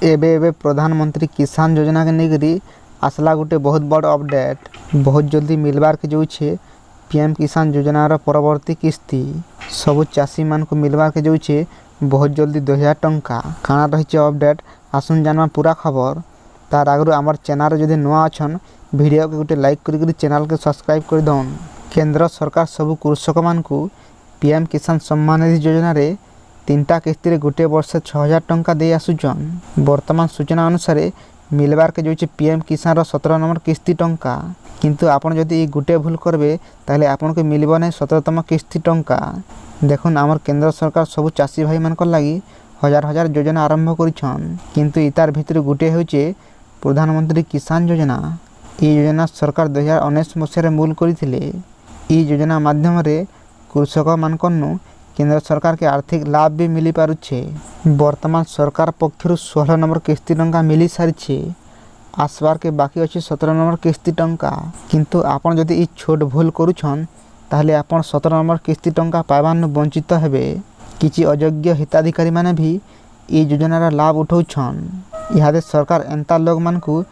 एबे एबे प्रधानमंत्री किसान योजना के निकरी आसला गोटे बहुत बड़ अपडेट। बहुत जल्दी मिलबार के जाउछे पीएम किसान योजनार परवर्ती किस्ती। सबु चाषी मान को मिलबार के जाउछे बहुत जल्दी 2000 टंका। काना रहिछे अपडेट आसुन जानवा पूरा खबर। तार आगरु आमर चैनल जदि नुआ अछन वीडियो के गोटे लाइक करी चैनल के सब्सक्राइब कर दउन। केंद्र सरकार सबु कृषक मान को पीएम किसान सम्मान निधि योजना रे 3टा किस्ती रे गोटे वर्ष 6000 टंका दे आसुचन। वर्तमान सूचना अनुसार मिलबार के जो पीएम किसान 17 नंबर किस्ती टंका। किंतु आपन जदि ई गोटे भूल करबे ताहले आपन को मिलबो नै 17तम किस्ती टंका। देखुन आमर केंद्र सरकार सबु चाषी भाई मान लगी हजार हजार योजना आरंभ करिछन। किंतु इतार भितर गोटे होचे प्रधानमंत्री किसान योजना। ई योजना सरकार 2019 मसीह मूल करथिले। ई योजना माध्यम रे कृषक मान कन्नु केंद्र सरकार के आर्थिक लाभ भी मिली पारुछे। वर्तमान सरकार पक्षरु 16 नंबर किस्ती टंका मिली सारिछे। आसबार के बाकी अछि 17 नंबर किस्ती टंका। किंतु आपन जदि ई छोट भूल करूछन ताहले आपन 17 नंबर किस्ती टंका पाइबान वंचित हेबे। किछि अयोग्य हिताधिकारी माने भी ई योजनार लाभ उठाउछन। इहादे सरकार एंता लोग मान को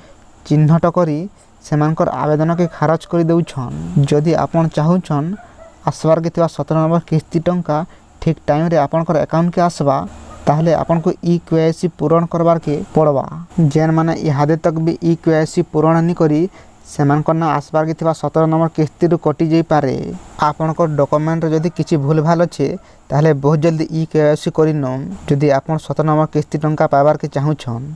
चिन्हट करी सेमानकर आवेदन के खारज करी देउछन। जदि आपन चाहुछन आसबार के 17 नंबर किस्ती टंका ठीक टाइम रे आपनकर अकाउंट के आसबा ताहले आपन को ई केवाईसी पूरण करबार के पड़वा। जेन माने इहादे तक भी ई केवाईसी पूरण नि करी सेमानकर ना आसबार के 17 नंबर किस्ती रु कटि जाई पारे। आपनकर डॉक्यूमेंट रे जदि किछि भूल भाल अछि ताहले बहुत जल्दी ई केवाईसी करि नम। जदि आपन 17 नंबर किस्ती टंका पाइबार के चाहुछन।